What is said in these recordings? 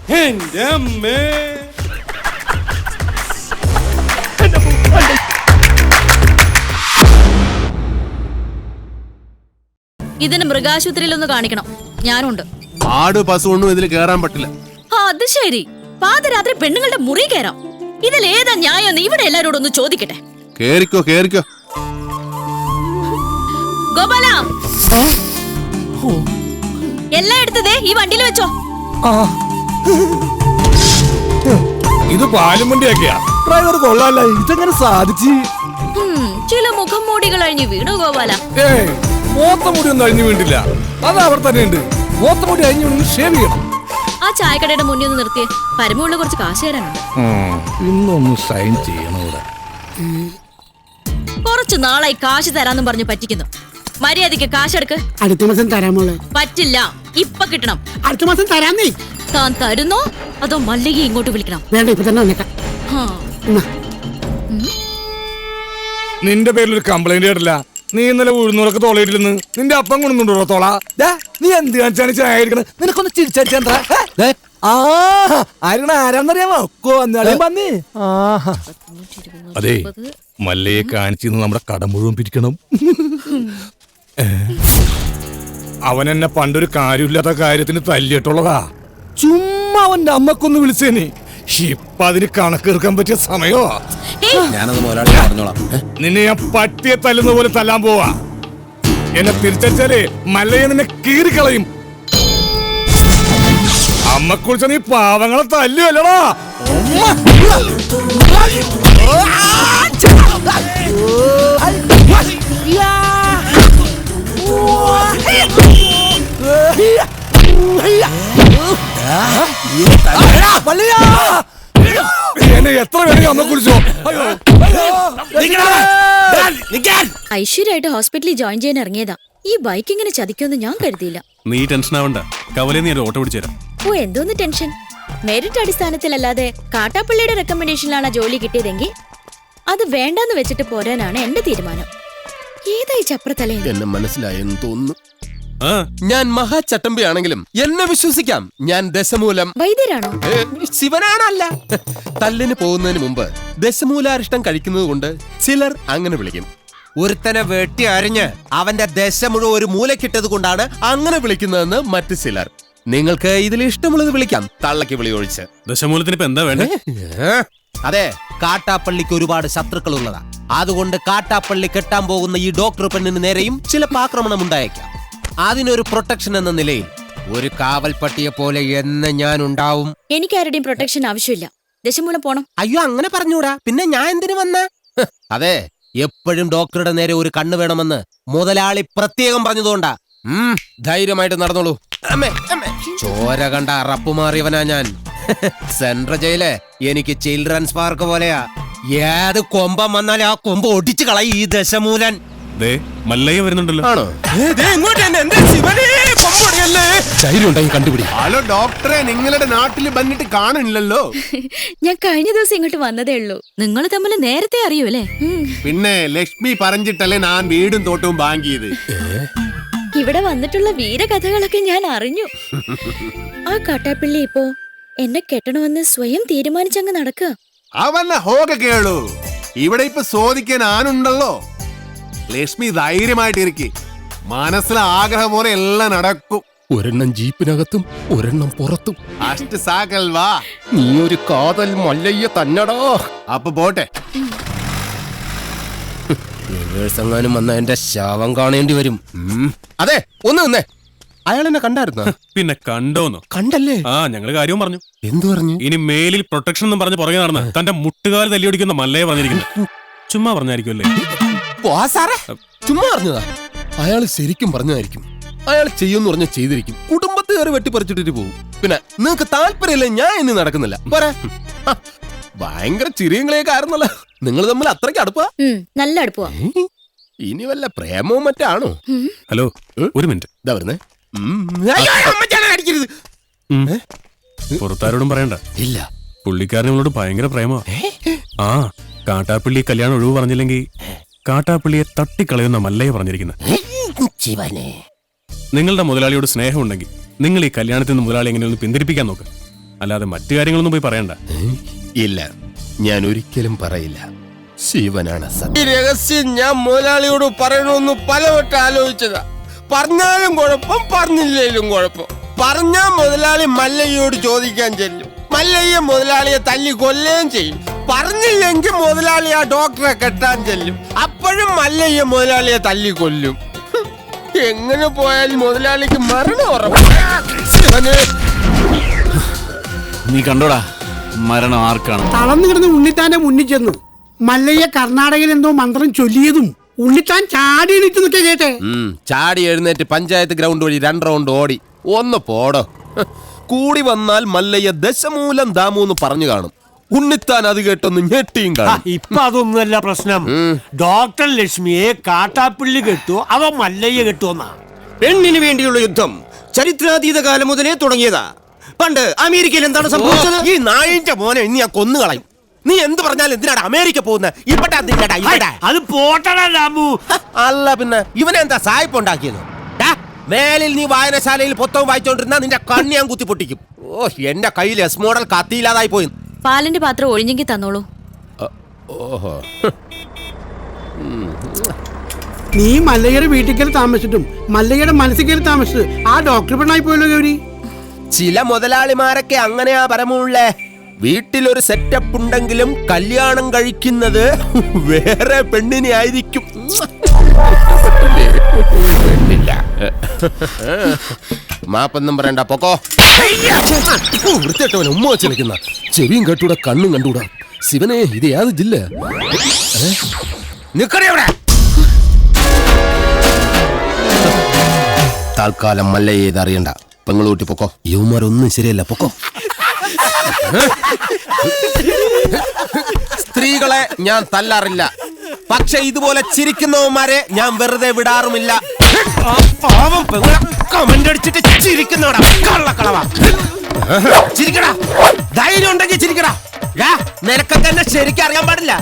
എന്റെ അമ്മേ. ഇതിന് മൃഗാശുപത്രിയിലൊന്ന് കാണിക്കണം. ഞാനുണ്ട്. ആട് പശു ഒന്നും ഇതിൽ കേറാൻ പറ്റില്ല. അത് ശരി. പാതിരാത്രി പെണ്ണുങ്ങളുടെ മുറി കയറാം. ഇതിലേതാ ന്യായം? ഇവിടെ എല്ലാരോടും ഒന്ന് ചോദിക്കട്ടെ. കേറിക്കോ കേറിക്കോ. ഗോപാല, എല്ലാം എടുത്തതേ ഈ വണ്ടിയിൽ വെച്ചോ. ഇത് പാലും വണ്ടിയൊക്കെയാ. ഡ്രൈവർ കൊള്ളാല്ല. ഇതെങ്ങനെ സാധിച്ചു? ചില മുഖം മൂടികൾ അഴിഞ്ഞു വീണു ഗോപാല. മൂത്തമുടി ഒന്നും അഴിഞ്ഞു വീണ്ടില്ല. അത് അവർ തന്നെ ഉണ്ട്. മൂത്തമുടി അഴിഞ്ഞു വീണ് ഷേവ് ചെയ്യണം. ആ ചായക്കടയുടെ മുന്നിൽ ഒന്ന് നിർത്തിയേ. പരമുള്ള കുറച്ച് കാശ് തരാനുണ്ട്. ഇന്നൊന്ന് സൈൻ ചെയ്യണം ഇവിടെ. കുറച്ചു നാളായി കാശ് തരാന്നും പറഞ്ഞു പറ്റിക്കുന്നു. മര്യാദക്ക് കാശെടുക്ക്. അടുത്ത മാസം തരാമോളെ. പറ്റില്ല, ഇപ്പൊ കിട്ടണം. അടുത്ത മാസം തരാന്നേ. താൻ തരുന്നോ അതോ മല്ലിക ഇങ്ങോട്ട് വിളിക്കണം? വേണ്ട, ഇപ്പൊ തന്നെ വന്നേക്കാം. നിന്റെ പേരിൽ ഒരു കംപ്ലൈന്റ് കേട്ടില്ല. നീ ഇന്നലെ ഉഴുന്നൂറൊക്കെ തോളയിട്ടില്ലെന്ന് നിന്റെ അപ്പം കൊണ്ടുണ്ടോ തോള? നീ എന്ത് കാണിച്ചാണ് ചായ കഴിക്കണത്? നിനക്കൊന്ന് ചിരിച്ചാ ആരാന്നറിയാമോ? അതെ, മല്ലയെ കാണിച്ചിന്ന് നമ്മുടെ കട മുഴുവൻ പിരിക്കണം. അവൻ എന്നെ പണ്ടൊരു കാര്യമില്ലാത്ത കാര്യത്തിന് തല്ലിയിട്ടുള്ളതാ. ചുമ്മാ അവന്റെ അമ്മക്കൊന്ന് വിളിച്ചേനെ. ഇപ്പൊ അതിന് കണക്കെടുക്കാൻ പറ്റിയ സമയോ? ഞാനത് മുതലാളി പറഞ്ഞോളാം. നിന്നെ ഞാൻ പട്ടിയെ തല്ലുന്ന പോലെ തല്ലാൻ പോവാ. എന്നെ തിരിച്ചാലേ മല്ലയെ നിന്നെ കീറിക്കളയും. അമ്മക്കുറിച്ച് നീ പാവങ്ങളെ തല്ലുവല്ലടാ. എന്നെ എത്ര പേര് അമ്മ കുറിച്ചോ? ഐശ്വര്യമായിട്ട് ഹോസ്പിറ്റലിൽ ജോയിൻ ചെയ്യാൻ ഇറങ്ങിയതാ. ഈ ബൈക്ക് ഇങ്ങനെ ചതിക്കുമെന്ന് ഞാൻ കരുതിയില്ല. നീ ടെൻഷൻ ആവണ്ട. കവലെ നീ ഓട്ടോ പിടിച്ചുതരാം. ഓ, എന്തോന്ന് ടെൻഷൻ? മെറിറ്റ് അടിസ്ഥാനത്തിലല്ലാതെ കാട്ടാപ്പള്ളിയുടെ റെക്കമെൻഡേഷനിലാണ് ജോലി കിട്ടിയതെങ്കിൽ അത് വേണ്ടെന്ന് വെച്ചിട്ട് പോരാനാണ് എന്റെ തീരുമാനം. ഏതായി ചപ്രത്തലേ? എന്നെ മനസ്സിലായെന്ന് തോന്നുന്നു. ഞാൻ മഹാചട്ടമ്പിയാണെങ്കിലും എന്നെ വിശ്വസിക്കാം. ഞാൻ ദശമൂലം വൈദ്യരാണോ? ശിവനാണല്ല. തല്ലിന് പോകുന്നതിന് മുമ്പ് ദശമൂലാരിഷ്ടം കഴിക്കുന്നത് കൊണ്ട് ചിലർ അങ്ങനെ വിളിക്കും. ഒരുത്തനെ വെട്ടി അരിഞ്ഞ് അവന്റെ ദശ മുഴുവൻ ഒരു മൂലക്കിട്ടത് കൊണ്ടാണ് അങ്ങനെ വിളിക്കുന്നതെന്ന് മറ്റു ചിലർ. നിങ്ങൾക്ക് ഇതിൽ ഇഷ്ടമുള്ളത് വിളിക്കാം, തള്ളക്ക് വിളി ഒഴിച്ച്. ദശമൂലത്തിന് ഇപ്പൊ എന്താ വേണ്ടേ? അതെ, കാട്ടാപ്പള്ളിക്ക് ഒരുപാട് ശത്രുക്കൾ ഉള്ളതാ. അതുകൊണ്ട് കാട്ടാപ്പള്ളി കെട്ടാൻ പോകുന്ന ഈ ഡോക്ടർ പെണ്ണിന് നേരെയും ചിലപ്പോൾ ആക്രമണം ഉണ്ടായേക്കാം. അതിനൊരു പ്രൊട്ടക്ഷൻ എന്ന നിലയിൽ ഒരു കാവൽപ്പട്ടിയെ പോലെ എന്ന് ഞാൻ ഉണ്ടാവും. എനിക്ക് ആരുടെയും പ്രൊട്ടക്ഷൻ ആവശ്യമില്ല. ദശമൂലം പോണം. അയ്യോ, അങ്ങനെ പറഞ്ഞൂടാ. പിന്നെ ഞാൻ എന്തിനു വന്ന? അതെ, എപ്പോഴും ഡോക്ടറുടെ നേരെ ഒരു കണ്ണ് വേണമെന്ന് മുതലാളി പ്രത്യേകം പറഞ്ഞതുകൊണ്ടാ. ധൈര്യമായിട്ട് നടന്നോളൂ. ചോര കണ്ട അറപ്പുമാറിയവനാ ഞാൻ. സെൻട്രൽ ജയില് എനിക്ക് ചിൽഡ്രൻസ് പാർക്ക് പോലെയാ. ഏത് കൊമ്പം വന്നാലും ആ കൊമ്പ് ഒടിച്ചു കളയും ഈ ദശമൂലൻ. മല്ലയ്യ വരുന്നുണ്ടല്ലോ. ആണോ? കണ്ടുപിടി. ഹലോ ഡോക്ടറെ, നിങ്ങളുടെ നാട്ടിൽ വന്നിട്ട് കാണില്ലല്ലോ. ഞാൻ കഴിഞ്ഞ ദിവസം ഇങ്ങോട്ട് വന്നതേ ഉള്ളൂ. നിങ്ങൾ തമ്മിൽ നേരത്തെ അറിയൂല്ലേ? പിന്നെ ലക്ഷ്മി പറഞ്ഞിട്ടല്ലേ ഞാൻ വീടും തോട്ടവും വാങ്ങിയത്. ഇവിടെ വന്നിട്ടുള്ള വീരകഥകളൊക്കെ ഞാൻ അറിഞ്ഞു. ആ കാട്ടാപ്പിള്ളി ഇപ്പോ എന്നെ കെട്ടണമെന്ന് സ്വയം തീരുമാനിച്ചങ്ങ് നടക്കുക. അവന്നെ ഹോക കേളു. ഇവിടെ ഇപ്പൊ ചോദിക്കാൻ ആനുണ്ടല്ലോ. ലക്ഷ്മി ധൈര്യമായിട്ടിരിക്കെ. മനസ്സിലെ ആഗ്രഹം പോലെ എല്ലാം നടക്കും. ഒരെണ്ണം ജീപ്പിനകത്തും ഒരെണ്ണം പുറത്തും. അഷ്ട സാക്കൽ വാ. നീ ഒരു കാതൽ മല്ലയ്യ തന്നടാ. അപ്പൊ പോട്ടെ. എങ്ങാനും വന്ന എന്റെ ശവം കാണേണ്ടി വരും. അതെ, ഒന്ന് നിന്നേ. അയാൾ എന്നെ കണ്ടായിരുന്നോ? പിന്നെ കണ്ടോന്നോ? കണ്ടല്ലേ? ഞങ്ങള് കാര്യവും പറഞ്ഞു. എന്തു പറഞ്ഞു? ഇനി മേലിൽ പ്രൊട്ടക്ഷൻ എന്നും പറഞ്ഞ് പുറകെ നടന്ന് തന്റെ മുട്ടുകാൽ തല്ലിയൊടിക്കുന്ന മല്ലയെ പറഞ്ഞിരിക്കുന്നു. ചുമ്മാ പറഞ്ഞായിരിക്കുമല്ലേ? ചുമ്മാ പറഞ്ഞതാ. അയാൾ ശരിക്കും പറഞ്ഞതായിരിക്കും. അയാൾ ചെയ്യുമെന്ന് പറഞ്ഞ ചെയ്തിരിക്കും. കുടുംബത്തെ കയറി വെട്ടിപ്പറിച്ചിട്ടിട്ട് പോകും. പിന്നെ നിങ്ങൾക്ക് താല്പര്യമില്ല, ഞാൻ ഇനി നടക്കുന്നില്ല. പോരാ. ഭയങ്കര ചിരിയങ്ങളെയൊക്കെ ആയിരുന്നല്ലോ. നിങ്ങൾ തമ്മിൽ അത്രയ്ക്ക് അടുപ്പാ? നല്ല അടുപ്പാ. ഇനി വല്ല പ്രേമവും മറ്റാണോ? ഹലോ, ഒരു മിനിറ്റ്. ഇതാ വരുന്നേ. പുറത്താരോടും പറയണ്ട. ഇല്ല, പുള്ളിക്കാരനോട് ഭയങ്കര പ്രേമോ. കാട്ടാപ്പള്ളി കല്യാണം ഒഴിവ് പറഞ്ഞില്ലെങ്കിൽ കാട്ടാപ്പള്ളിയെ തട്ടിക്കളയുന്ന മല്ലയെ പറഞ്ഞിരിക്കുന്നത്. നിങ്ങളുടെ മുതലാളിയോട് സ്നേഹമുണ്ടെങ്കിൽ നിങ്ങൾ ഈ കല്യാണത്തിൽ നിന്ന് മുതലാളി എങ്ങനെയൊന്ന് പിന്തിരിപ്പിക്കാൻ നോക്ക്. അല്ലാതെ മറ്റു കാര്യങ്ങളൊന്നും പോയി പറയണ്ട. ഇല്ല, ഞാൻ ഒരിക്കലും പറയില്ല. ശിവനാണ് സത്യം. ഈ രഹസ്യം ഞാൻ മുതലാളിയോട് പറയണമെന്ന് പലവട്ടം ആലോചിച്ചതാ. പറഞ്ഞാലും കുഴപ്പം, പറഞ്ഞില്ലേലും കുഴപ്പം. പറഞ്ഞാൽ മുതലാളി മല്ലയ്യോട് ചോദിക്കാൻ ചെല്ലും. മല്ലയ്യ മുതലാളിയെ തല്ലി കൊല്ലുകയും ചെയ്യും. പറഞ്ഞില്ലെങ്കിൽ മുതലാളി ആ ഡോക്ടറെ കെട്ടാൻ ചെല്ലും. അപ്പോഴും മല്ലയ്യ മുതലാളിയെ തല്ലി കൊല്ലും. എങ്ങനെ പോയാലും മുതലാളിക്ക് മരണം ഉറപ്പാണ്. നീ കണ്ടോടാ മരണം ആർക്കാണ്? തളർന്നു കിടന്ന് ഉണ്ണിത്താന്റെ മുന്നിൽ ചെന്നു. മല്ലയ്യ കർണാടകയിൽ എന്തോ മന്ത്രം ചൊല്ലിയതും ഉണ്ണിത്താൻ ചാടി എണീറ്റ് നിൽക്കുക കേട്ടെ. ചാടി എഴുന്നേറ്റ് പഞ്ചായത്ത് ഗ്രൗണ്ട് വഴി 2 റൗണ്ട് ഓടി. ഒന്ന് പോടോ. കൂടി വന്നാൽ മല്ലയ്യ ദശമൂലം ദാമൂന്ന് പറഞ്ഞു കാണും. ഉണ്ണിത്താൻ അത് കേട്ടൊന്ന് ഞെട്ടിയും കാണും. ഇപ്പൊ അതൊന്നുമല്ല പ്രശ്നം. ഡോക്ടർ ലക്ഷ്മിയെ കാട്ടാപ്പിള്ളി കെട്ടുവോ അവ മല്ലയ്യ കെട്ടുവോന്നാ. പെണ്ണിന് വേണ്ടിയുള്ള യുദ്ധം ചരിത്രാതീത കാലം മുതലേ തുടങ്ങിയതാ. പണ്ട് അമേരിക്കയിൽ എന്താണ് സംഭവിച്ചത്? ഈ നായിന്റെ മോനെ ഇനി ഞാൻ കൊന്നുകളയും. നീ എന്ത് പറഞ്ഞാലും എന്തിനാണ് അമേരിക്ക പോകുന്നത്? ഇവിടെ അത് പോട്ടടാ രാമു. അല്ല പിന്നെ ഇവനെന്താ സായിപ്പ് ഉണ്ടാക്കിയത്? മേലിൽ നീ വായനശാലയിൽ പുസ്തകം വായിച്ചോണ്ടിരുന്ന നിന്റെ കണ്ണി ഞാൻ കുത്തി പൊട്ടിക്കും. ഓ, എന്റെ കയ്യിൽ എസ് മോഡൽ കത്തിയില്ലാതായി പോയി. പാലിന്റെ പാത്രം ഒഴിഞ്ഞെങ്കിൽ തന്നോളൂ. ഓഹോ, നീ മല്ലയ്യയുടെ വീട്ടിൽ കയറി താമസിച്ചിട്ടും മല്ലയ്യയുടെ മനസ്സിൽ കയറി താമസിച്ചത് ആ ഡോക്ടർ പെണ്ണായി പോയല്ലോ ഗൗരി. ചില മുതലാളിമാരൊക്കെ അങ്ങനെയാ പരമുള്ളേ. വീട്ടിലൊരു സെറ്റപ്പ് ഉണ്ടെങ്കിലും കല്യാണം കഴിക്കുന്നത് വേറെ പെണ്ണിനെ ആയിരിക്കും. മാപ്പൊന്നും പറയണ്ട, പൊക്കോ. വൃത്തിയായിട്ടവൻ ഉമ്മ വെച്ച് നിൽക്കുന്ന ചെവിയും കേട്ടൂടാ കണ്ണും കണ്ടൂടാ. ശിവനെ, ഇത് ഏത് ജില്ല? നിക്കണേ അവിടെ. തൽക്കാലം മല്ലയെ ഇത് അറിയണ്ട. പെങ്ങളൂട്ടി പൊക്കോ. യുവമാരൊന്നും ശരിയല്ല, പൊക്കോ. സ്ത്രീകളെ ഞാൻ തല്ലാറില്ല, പക്ഷെ ഇതുപോലെ ചിരിക്കുന്നവന്മാരെ ഞാൻ വെറുതെ വിടാറുമില്ല. പാവം പെങ്ങളെ കമന്റ് അടിച്ചിട്ട് ചിരിക്കുന്നവടാ കള്ളക്കളവാ. ചിരിക്കടാ, ധൈര്യം ഉണ്ടെങ്കിൽ ചിരിക്കടാ. നിനക്കൊക്കെ എന്നെ ശരിക്കും അറിയാൻ പാടില്ല.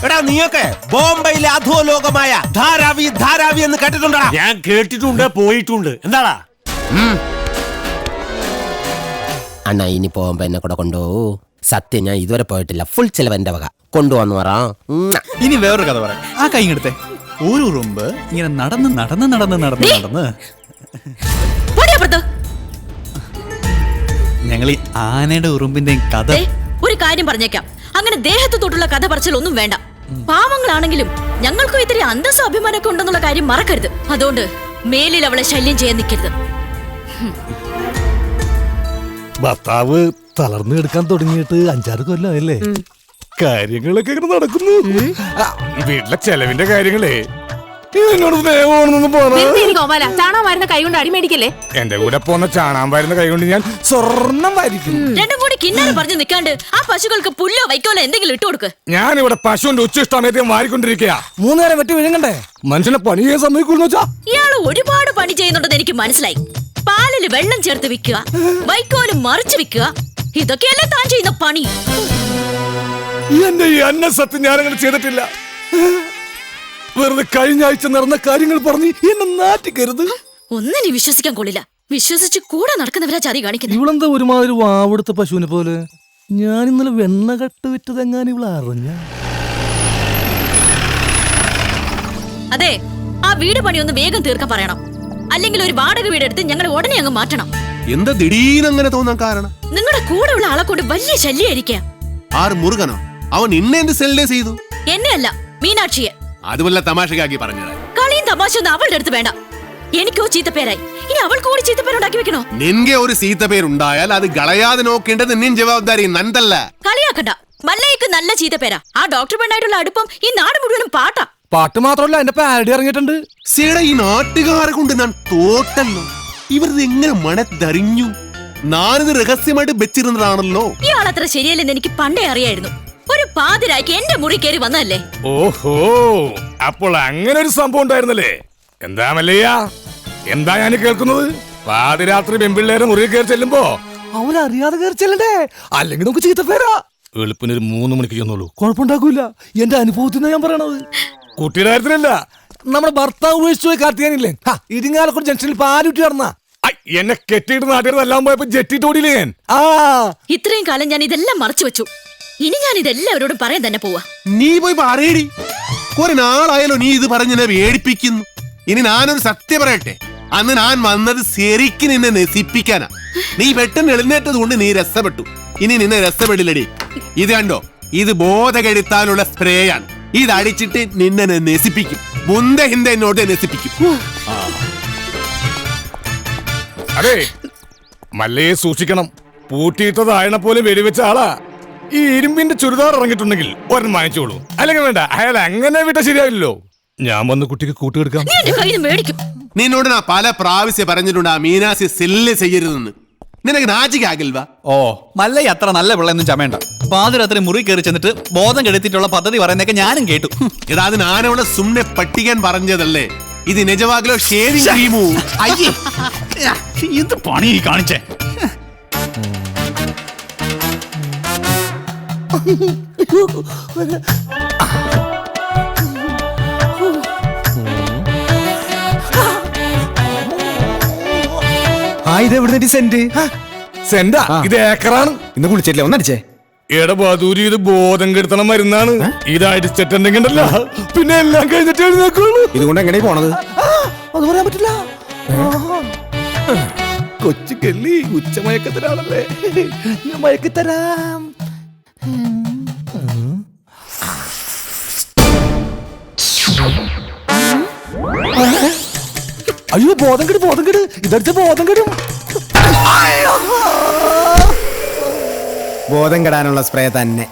എടാ, നീയൊക്കെ ബോംബെയിലെ അധോലോകമായ ധാരാവി ധാരാവി എന്ന് കേട്ടിട്ടുണ്ടോ? ഞാൻ കേട്ടിട്ടുണ്ട്, പോയിട്ടുണ്ട്. എന്താടാ അണ്ണാ, ഇനി പോകുമ്പോ എന്നെ കൂടെ കൊണ്ടുപോകൂ. സത്യം, ഞാൻ ഇതുവരെ പോയിട്ടില്ല. ഫുൾ ചെലവ് എന്റെ വക. കൊണ്ടുവന്നു പറ. ഇനി വേറൊരു കഥ പറയാം. ആ കൈ എടുത്തേ. ഒരു ഉറുമ്പ് ഇങ്ങനെ നടന്ന് നടന്ന് നടന്ന് നടന്ന് നടന്ന് ഞങ്ങൾ ഈ ആനയുടെ ഉറുമ്പിന്റെയും കഥ. ഒരു കാര്യം പറഞ്ഞേക്കാം, അങ്ങനെ ദേഹത്ത് തൊട്ടുള്ള കഥ പറച്ചിലൊന്നും വേണ്ട. പാവങ്ങളാണെങ്കിലും ഞങ്ങൾക്കും ഇത്തിരി അന്തസ്സും അഭിമാനമൊക്കെ ഉണ്ടെന്നുള്ള കാര്യം മറക്കരുത്. അതുകൊണ്ട് മേലിൽ അവളെ ശല്യം ചെയ്യാൻ നിൽക്കരുത്. ഭർത്താവ് തളർന്നു കിടക്കാൻ തുടങ്ങിയിട്ട് 5-6 കൊല്ലമല്ലേ? കാര്യങ്ങളൊക്കെ ഇങ്ങനെ നടക്കുന്നു. വീട്ടിലെ ചെലവിന്റെ കാര്യങ്ങളേ എന്റെ കൂടെ പോന്ന ചാണാൻ വരുന്ന കൈ കൊണ്ട് ഞാൻ സ്വർണം വരിക്കും. രണ്ടും കൂടി കിന്നാരം പറഞ്ഞു നിൽക്കാണ്ട് ആ പശുക്കൾക്ക് പുല്ലോ വൈക്കോലോ എന്തെങ്കിലും ഇട്ടു കൊടുക്ക്. ഞാൻ ഇവിടെ പശുവിന്റെ ഉച്ചിഷ്ടമയത്തെ മാറിക്കൊണ്ടിരിക്കുക. 3 നേരം വെട്ടി വിഴുങ്ങണ്ടേ? മനുഷ്യനെ പണി ചെയ്യാൻ സമ്മതിക്കൂന്ന് വെച്ചാ? ഇയാള് ഒരുപാട് പണി ചെയ്യുന്നുണ്ടെന്ന് എനിക്ക് മനസ്സിലായി. പാലില് വെള്ളം ചേർത്ത് വിൽക്കുക, വൈക്കോലും മറിച്ച് വിൽക്കുക, ഇതൊക്കെയല്ലേ താൻ ചെയ്യുന്ന പണി. എന്റെ ഈ അന്നസത്യം ഞാനങ്ങനെ ചെയ്തിട്ടില്ല. വെറുതെ കഴിഞ്ഞ ആഴ്ച നടന്ന കാര്യങ്ങൾ പറഞ്ഞ് എന്നെ നാറ്റിക്കരുത്. ഒന്നിനും വിശ്വസിക്കാൻ കൊള്ളില്ല. വിശ്വസിച്ച് കൂടെ നടക്കുന്നവരാ ചതി കാണിക്കുന്നത്. ഇവളെന്താ ഒരുമാതിരി വാവെടുത്ത പശുവിനെ പോലെ? ഞാൻ ഇന്നലെ വെണ്ണ കട്ട് വിറ്റതെങ്ങാനും ഇവളെ അറിഞ്ഞ? അതെ, ആ വീട് പണിയൊന്ന് വേഗം തീർക്കാൻ പറയണം. അല്ലെങ്കിൽ ഒരു വാടക വീടെടുത്ത് ഞങ്ങൾ ഉടനെ അങ്ങ് മാറ്റണം. എന്താ ദിടീരങ്ങനെ തോന്നാൻ കാരണം? നിങ്ങളുടെ കൂടെയുള്ള ആളെ കൊണ്ട് വലിയ ശല്യമായിരിക്കാം. ആറ് മുരുകനോ? അവൻ ഇന്നെന്ത് സെൽഡേ ചെയ്തു? എന്നെ അല്ല, മീനാക്ഷിയെ. അതുമല്ല തമാശക്കാക്കി പറഞ്ഞത്. കളിയും തമാശ ഒന്നും അവളുടെ അടുത്ത് വേണ്ട. എനിക്കോ ചീത്തപ്പേരായി, ഇനി അവൾക്ക് കൂടി ചീത്തപ്പേരുണ്ടാക്കി വെക്കണോ? നിന്റെ ഒരു ചീത്തപ്പേരുണ്ടായാൽ അത് കളയാതെ നോക്കേണ്ടത് നിൻ ജവാബ്ദാരി നന്തല്ല. കളിയാക്കണ്ട. മല്ലയ്ക്ക് നല്ല ചീത്തപ്പേരാ. ആ ഡോക്ടർ പെണ്ണായിട്ടുള്ള അടുപ്പം ഈ നാട് മുഴുവനും പാട്ടാ. പാട്ട് മാത്രമല്ല, എന്റെ പാരഡി ഇറങ്ങിയിട്ടുണ്ട്. സീടെ ഈ നാട്ടുകാരെ കൊണ്ട് ഞാൻ തോട്ടല്ലോ. ഇവരത് എങ്ങനെ മണത്തറിഞ്ഞു? ഞാനിത് രഹസ്യമായിട്ട് വെച്ചിരുന്നതാണല്ലോ. ഇയാളത്ര ശരിയല്ലെന്ന് എനിക്ക് പണ്ടേ അറിയായിരുന്നു. ഒരു പാതിരായ്ക്ക് എന്റെ മുറി കയറി വന്നതല്ലേ. ഓഹോ, അപ്പോൾ അങ്ങനെ ഒരു സംഭവം ഉണ്ടായിരുന്നല്ലേ? എന്താ മല്ലയ്യ, എന്താ ഞാൻ കേൾക്കുന്നത്? പാതിരാത്രി പെൺപിള്ളേരെ മുറി കയറി ചെല്ലുമ്പോ അവനറിയാതെ കയറി ചെല്ലണ്ടേ? അല്ലെങ്കിൽ നമുക്ക് ചീത്തപ്പേരാ. എളുപ്പിനൊരു 3 മണിക്ക് ചെന്നോളൂ, കുഴപ്പമുണ്ടാക്കൂല. എന്റെ അനുഭവത്തിൽ ഞാൻ പറയണത്. കുട്ടിയുടെ കാര്യത്തിലല്ല, നമ്മുടെ ഭർത്താവ് ഉപേക്ഷിച്ചു പോയി കാർത്തിയാനില്ലേ, ഇരിങ്ങാലക്കുട ജംഗ്ഷനിൽ പാലുറ്റി നടന്ന എന്നെ കെട്ടിയിട്ട് നാട്ടിലെല്ലാം പോയപ്പോ ജെറ്റിട്ട് ഓടിയില്ലേ ഞാൻ? ഇത്രയും കാലം ഞാൻ ഇതെല്ലാം മറച്ചു വെച്ചു. ഇനി ഞാൻ ഇതെല്ലാവരോടും പറയാൻ തന്നെ പോവാ. നീ പോയി പറയടി. കുറെ നാളായാലോ നീ ഇത് പറഞ്ഞെന്നെ വേടിപ്പിക്കുന്നു. ഇനി ഞാനൊരു സത്യം പറയട്ടെ, അന്ന് ഞാൻ വന്നത് ശരിക്ക് നിന്നെ നശിപ്പിക്കാനാ. നീ പെട്ടെന്ന് എഴുന്നേറ്റത് കൊണ്ട് നീ രസപ്പെട്ടു. ഇനി നിന്നെ രസപ്പെടില്ലടി. ഇത് കണ്ടോ, ഇത് ബോധകെടുത്താനുള്ള സ്പ്രേയാണ്. ഇത് അടിച്ചിട്ട് നിന്നെ ഞാൻ നശിപ്പിക്കും. മുന്ത ഹിന്ദ എന്നോട് നശിപ്പിക്കും. അതെ, മല്ലയെ സൂക്ഷിക്കണം. പൂട്ടിയിട്ടതായണ പോലെ വെടിവെച്ച ആളാ. ഈ ഇരുമ്പിന്റെ ചുരിദാർ ഇറങ്ങിയിട്ടുണ്ടെങ്കിൽ ഒരെണ്ണം വാങ്ങിച്ചോളൂ. അല്ലെങ്കിൽ വേണ്ട, അയാൾ അങ്ങനെ വിട്ട ശരിയാവില്ലല്ലോ. ഞാൻ വന്ന് കുട്ടിക്ക് കൂട്ടുകെടുക്കാം. നീ എന്റെ കയ്യിൽ നിന്ന് മേടിക്കും. നിന്നോട് ഞാൻ പല പ്രാവശ്യം പറഞ്ഞിട്ടുണ്ട് ആ മീനാസി സെല്ല് ചെയ്യരുതെന്ന്. നിനക്ക് നാച്ചിക്കാകിൽവാ? ഓ, മല്ലയ്യ അത്ര നല്ല പിള്ളയൊന്നും ചമയണ്ട. പാതിരാത്രി മുറി കയറി ചെന്നിട്ട് ബോധം കെടുത്തിട്ടുള്ള പദ്ധതി പറയുന്നതൊക്കെ ഞാനും കേട്ടു. എടാ, അത് ഞാനവിടെ സുമ്നെ പട്ടിക്കാൻ പറഞ്ഞതല്ലേ. ഇത് നിജവാകിലോ ഷേവിംഗ് ക്രീമോ? അയ്യേ, എന്ത് പണി കാണിച്ചേ. ഇത് എവിടെ സെന്റ്? സെന്റാ? ഇത് ഏക്കറാണ്. ഇന്ന് കുളിച്ചിട്ടില്ല, ഒന്നടിച്ചേ. എടാ ബദൂരി, ഇത് ബോധം കെടുത്തണം മരുന്നാണ്. ഇത് അടിച്ചിട്ടുണ്ടെങ്കിൽ ഉണ്ടല്ലോ, പിന്നെ എല്ലാം കഴിഞ്ഞിട്ട് എഴുന്നേക്കുള്ളൂ. ഇതുകൊണ്ട് എങ്ങനെ പോണത്? അത് പറയാൻ പറ്റില്ല. കൊച്ചു കെല്ലി ഉച്ചമയക്കത്തിലാണല്ലേ, ഞാൻ മയക്കിത്തരാം. അയ്യോ, ബോധം കെട്. ഇതടിച്ച ബോധം കെടും. ബോധം കെടാനുള്ള സ്പ്രേ തന്നെ.